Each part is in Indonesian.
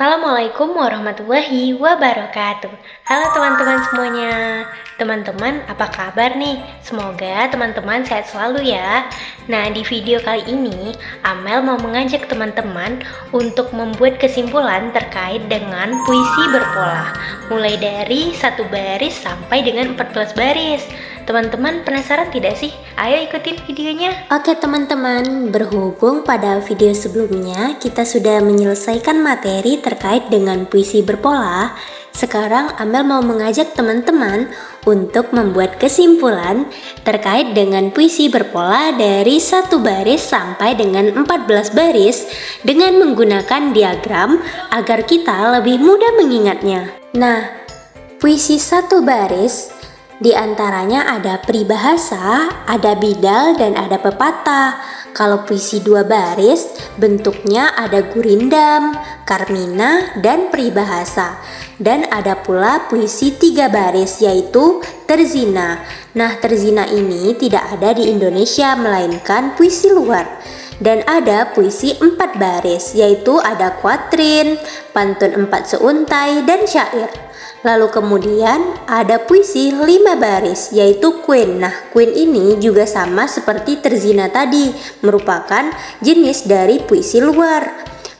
Assalamualaikum warahmatullahi wabarakatuh. Halo teman-teman semuanya. Teman-teman, apa kabar nih? Semoga teman-teman sehat selalu ya. Nah, di video kali ini Amel mau mengajak teman-teman untuk membuat kesimpulan terkait dengan puisi berpola, mulai dari 1 baris sampai dengan 14 baris. Teman-teman penasaran tidak sih? Ayo ikutin videonya. Oke teman-teman, berhubung pada video sebelumnya kita sudah menyelesaikan materi terkait dengan puisi berpola, sekarang Amel mau mengajak teman-teman untuk membuat kesimpulan terkait dengan puisi berpola dari 1 baris sampai dengan 14 baris dengan menggunakan diagram agar kita lebih mudah mengingatnya. Nah, puisi 1 baris di antaranya ada peribahasa, ada bidal, dan ada pepatah. Kalau puisi 2 baris, bentuknya ada gurindam, karmina, dan peribahasa. Dan ada pula puisi 3 baris, yaitu terzina. Nah, terzina ini tidak ada di Indonesia, melainkan puisi luar. Dan ada puisi 4 baris, yaitu ada kuatrin, pantun 4 seuntai, dan syair. Lalu kemudian ada puisi 5 baris, yaitu queen. Nah, queen ini juga sama seperti terzina tadi, merupakan jenis dari puisi luar.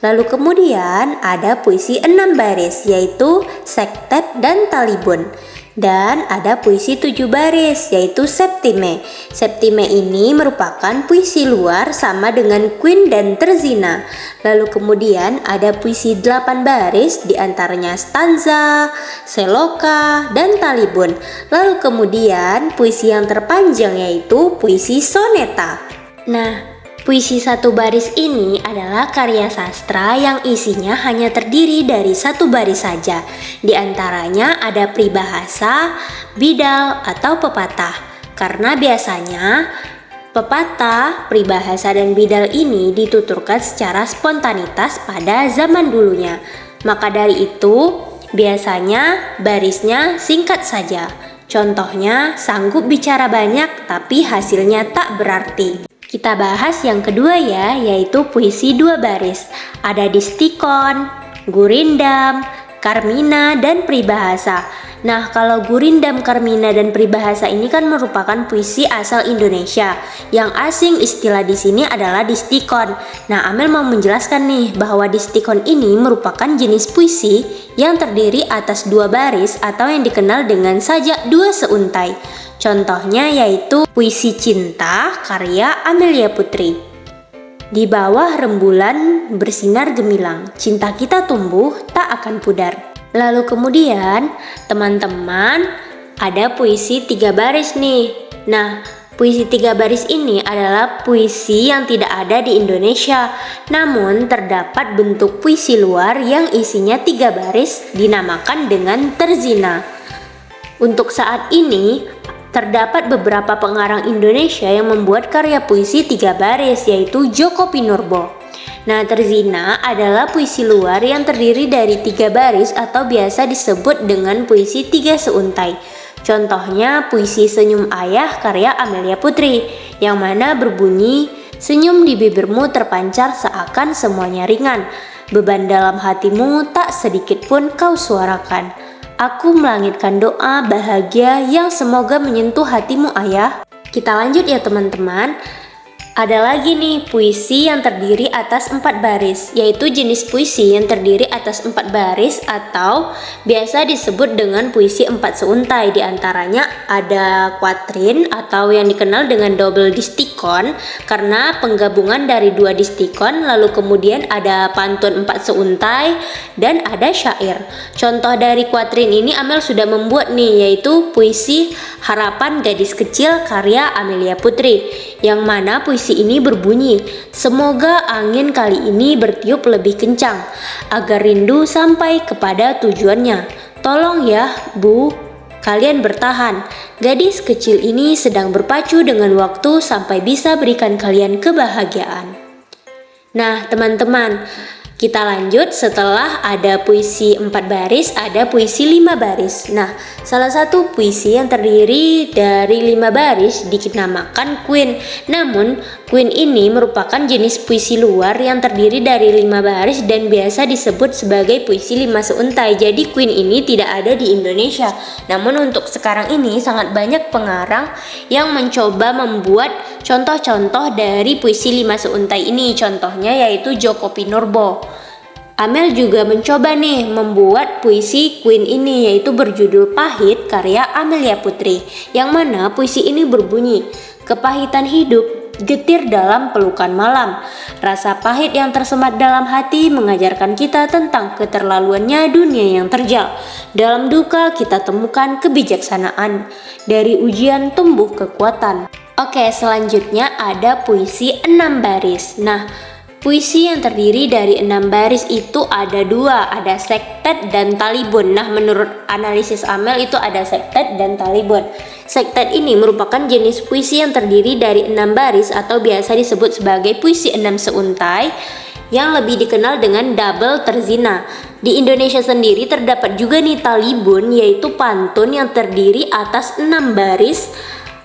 Lalu kemudian ada puisi 6 baris, yaitu sektet dan talibun. Dan ada puisi 7 baris, yaitu septime. Septime ini merupakan puisi luar sama dengan queen dan terzina. Lalu kemudian ada puisi 8 baris, diantaranya stanza, seloka, dan talibun. Lalu kemudian puisi yang terpanjang yaitu puisi soneta. Nah, puisi 1 baris ini adalah karya sastra yang isinya hanya terdiri dari 1 baris saja. Di antaranya ada peribahasa, bidal, atau pepatah. Karena biasanya pepatah, peribahasa, dan bidal ini dituturkan secara spontanitas pada zaman dulunya. Maka dari itu, biasanya barisnya singkat saja. Contohnya, sanggup bicara banyak tapi hasilnya tak berarti. Kita bahas yang kedua ya, yaitu puisi 2 baris. Ada distikon, gurindam, karmina, dan peribahasa. Nah, kalau gurindam, karmina, dan peribahasa ini kan merupakan puisi asal Indonesia. Yang asing istilah di sini adalah distikon. Nah, Amel mau menjelaskan nih bahwa distikon ini merupakan jenis puisi yang terdiri atas 2 baris atau yang dikenal dengan sajak 2 seuntai. Contohnya yaitu puisi cinta karya Amelia Putri. Di bawah rembulan bersinar gemilang, cinta kita tumbuh tak akan pudar. Lalu kemudian teman-teman ada puisi 3 baris nih. Nah, puisi 3 baris ini adalah puisi yang tidak ada di Indonesia. Namun terdapat bentuk puisi luar yang isinya 3 baris dinamakan dengan terzina. Untuk saat ini terdapat beberapa pengarang Indonesia yang membuat karya puisi 3 baris, yaitu Djoko Pinurbo. Nah, terzina adalah puisi luar yang terdiri dari 3 baris atau biasa disebut dengan puisi 3 seuntai. Contohnya puisi Senyum Ayah karya Amelia Putri, yang mana berbunyi, senyum di bibirmu terpancar seakan semuanya ringan, beban dalam hatimu tak sedikit pun kau suarakan. Aku melangitkan doa bahagia yang semoga menyentuh hatimu ayah. Kita lanjut ya teman-teman. Ada lagi nih puisi yang terdiri atas 4 baris, yaitu jenis puisi yang terdiri atas 4 baris atau biasa disebut dengan puisi 4 seuntai. Di antaranya ada kuatrin atau yang dikenal dengan double distikon karena penggabungan dari 2 distikon. Lalu kemudian ada pantun 4 seuntai dan ada syair. Contoh dari kuatrin ini Amel sudah membuat nih, yaitu puisi Harapan Gadis Kecil karya Amelia Putri, yang mana puisi ini berbunyi, semoga angin kali ini bertiup lebih kencang agar rindu sampai kepada tujuannya. Tolong ya Bu, kalian bertahan. Gadis kecil ini sedang berpacu dengan waktu sampai bisa berikan kalian kebahagiaan. Nah teman-teman, Kita lanjut, setelah ada puisi 4 baris, ada puisi 5 baris. Nah, salah satu puisi yang terdiri dari 5 baris dinamakan Queen. Namun, Queen ini merupakan jenis puisi luar yang terdiri dari 5 baris dan biasa disebut sebagai puisi 5 seuntai. Jadi Queen ini tidak ada di Indonesia. Namun untuk sekarang ini sangat banyak pengarang yang mencoba membuat contoh-contoh dari puisi 5 seuntai ini. Contohnya yaitu Djoko Pinurbo. Amel juga mencoba nih membuat puisi Queen ini, yaitu berjudul Pahit karya Amelia Putri, yang mana puisi ini berbunyi, kepahitan hidup getir dalam pelukan malam. Rasa pahit yang tersemat dalam hati mengajarkan kita tentang keterlaluannya dunia yang terjal. Dalam duka kita temukan kebijaksanaan, dari ujian tumbuh kekuatan. Oke, selanjutnya ada puisi 6 baris. Nah, puisi yang terdiri dari 6 baris itu ada 2, ada sektet dan talibun. Nah, menurut analisis Amel itu ada sektet dan talibun. Sektet ini merupakan jenis puisi yang terdiri dari 6 baris atau biasa disebut sebagai puisi 6 seuntai yang lebih dikenal dengan double terzina. Di Indonesia sendiri terdapat juga nih talibun, yaitu pantun yang terdiri atas 6 baris,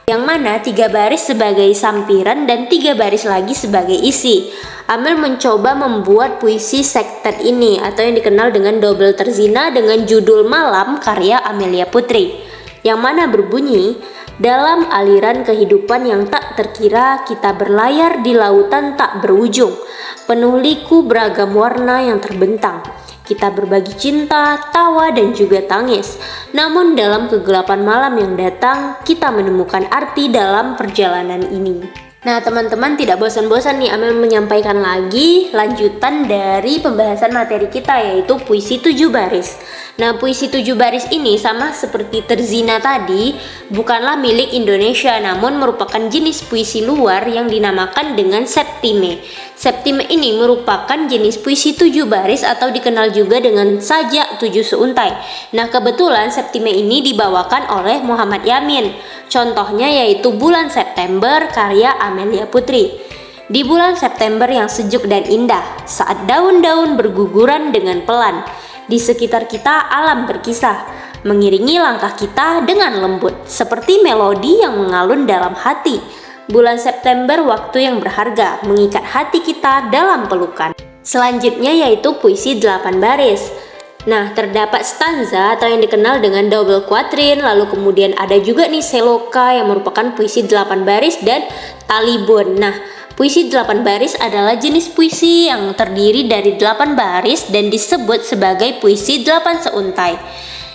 yang mana 3 baris sebagai sampiran dan 3 baris lagi sebagai isi. Amel mencoba membuat puisi sektet ini atau yang dikenal dengan double terzina dengan judul Malam karya Amelia Putri, yang mana berbunyi, dalam aliran kehidupan yang tak terkira kita berlayar di lautan tak berujung, penuh liku beragam warna yang terbentang. Kita berbagi cinta, tawa, dan juga tangis. Namun dalam kegelapan malam yang datang, kita menemukan arti dalam perjalanan ini. Nah, teman-teman, tidak bosan-bosan nih Amel menyampaikan lagi lanjutan dari pembahasan materi kita, yaitu puisi 7 baris. Nah, puisi 7 baris ini sama seperti terzina tadi, bukanlah milik Indonesia, namun merupakan jenis puisi luar yang dinamakan dengan septime. Septime ini merupakan jenis puisi 7 baris atau dikenal juga dengan sajak 7 seuntai. Nah, kebetulan septime ini dibawakan oleh Muhammad Yamin. Contohnya yaitu Bulan September karya Amelia Putri. Di bulan September yang sejuk dan indah, saat daun-daun berguguran dengan pelan, di sekitar kita alam berkisah, mengiringi langkah kita dengan lembut, seperti melodi yang mengalun dalam hati. Bulan September waktu yang berharga, mengikat hati kita dalam pelukan. Selanjutnya yaitu puisi 8 baris. Nah, terdapat stanza atau yang dikenal dengan double quatrain, lalu kemudian ada juga nih seloka yang merupakan puisi 8 baris dan talibun. Nah, puisi 8 baris adalah jenis puisi yang terdiri dari 8 baris dan disebut sebagai puisi 8 seuntai.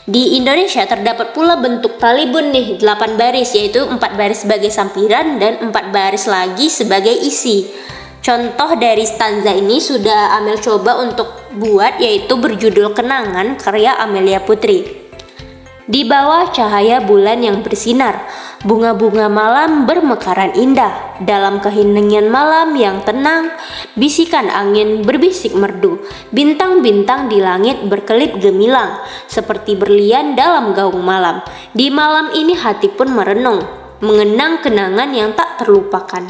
Di Indonesia terdapat pula bentuk talibun nih, 8 baris, yaitu 4 baris sebagai sampiran dan 4 baris lagi sebagai isi. Contoh dari stanza ini sudah Amel coba untuk buat, yaitu berjudul Kenangan karya Amelia Putri. Di bawah cahaya bulan yang bersinar, bunga-bunga malam bermekaran indah. Dalam keheningan malam yang tenang, bisikan angin berbisik merdu. Bintang-bintang di langit berkelip gemilang, seperti berlian dalam gaung malam. Di malam ini hati pun merenung, mengenang kenangan yang tak terlupakan.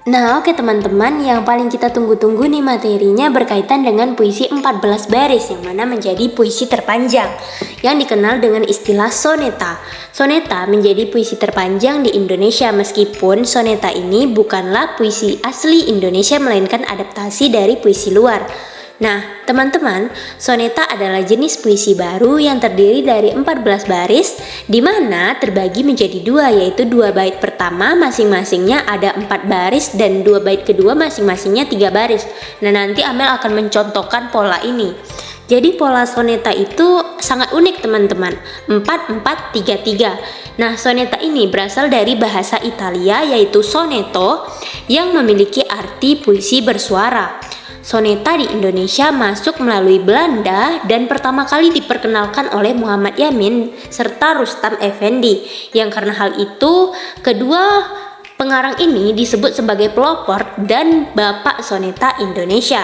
Nah, oke teman-teman, yang paling kita tunggu-tunggu nih materinya berkaitan dengan puisi 14 baris, yang mana menjadi puisi terpanjang yang dikenal dengan istilah soneta. Soneta menjadi puisi terpanjang di Indonesia, meskipun soneta ini bukanlah puisi asli Indonesia melainkan adaptasi dari puisi luar. Nah, teman-teman, soneta adalah jenis puisi baru yang terdiri dari 14 baris, di mana terbagi menjadi 2, yaitu 2 bait pertama masing-masingnya ada 4 baris dan 2 bait kedua masing-masingnya 3 baris. Nah, nanti Amel akan mencontohkan pola ini. Jadi pola soneta itu sangat unik teman-teman, 4-4-3-3. Nah, soneta ini berasal dari bahasa Italia yaitu sonetto yang memiliki arti puisi bersuara. Soneta di Indonesia masuk melalui Belanda dan pertama kali diperkenalkan oleh Muhammad Yamin serta Rustam Effendi, yang karena hal itu kedua pengarang ini disebut sebagai pelopor dan bapak soneta Indonesia.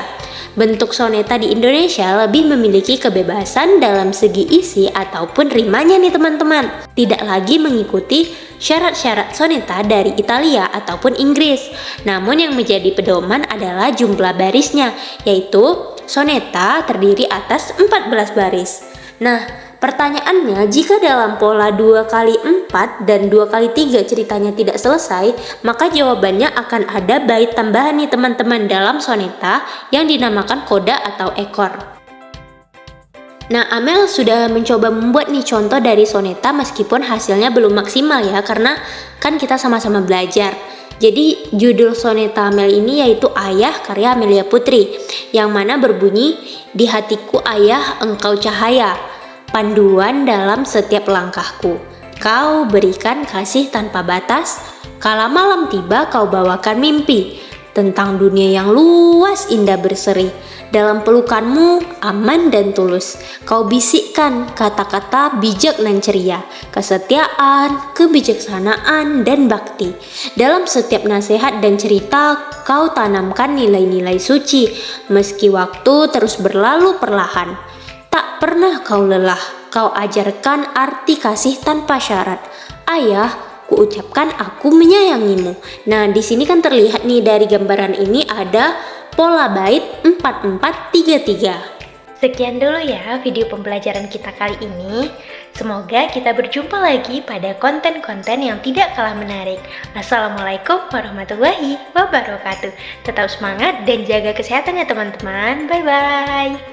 Bentuk soneta di Indonesia lebih memiliki kebebasan dalam segi isi ataupun rimanya nih teman-teman. Tidak lagi mengikuti syarat-syarat soneta dari Italia ataupun Inggris. Namun yang menjadi pedoman adalah jumlah barisnya, yaitu soneta terdiri atas 14 baris. Nah, pertanyaannya, jika dalam pola 2 kali 4 dan 2 kali 3 ceritanya tidak selesai, maka jawabannya akan ada bait tambahan nih teman-teman dalam soneta yang dinamakan koda atau ekor. Nah, Amel sudah mencoba membuat nih contoh dari soneta meskipun hasilnya belum maksimal ya, karena kan kita sama-sama belajar. Jadi judul soneta Amel ini yaitu Ayah karya Amelia Putri, yang mana berbunyi, di hatiku ayah engkau cahaya, panduan dalam setiap langkahku. Kau berikan kasih tanpa batas, kala malam tiba kau bawakan mimpi, tentang dunia yang luas indah berseri. Dalam pelukanmu aman dan tulus, kau bisikkan kata-kata bijak dan ceria, kesetiaan, kebijaksanaan, dan bakti. Dalam setiap nasihat dan cerita, kau tanamkan nilai-nilai suci, meski waktu terus berlalu perlahan. Tak pernah kau lelah, kau ajarkan arti kasih tanpa syarat. Ayah, kuucapkan aku menyayangimu. Nah, di sini kan terlihat nih dari gambaran ini ada pola bait 4433. Sekian dulu ya video pembelajaran kita kali ini. Semoga kita berjumpa lagi pada konten-konten yang tidak kalah menarik. Assalamualaikum warahmatullahi wabarakatuh. Tetap semangat dan jaga kesehatan ya teman-teman. Bye-bye.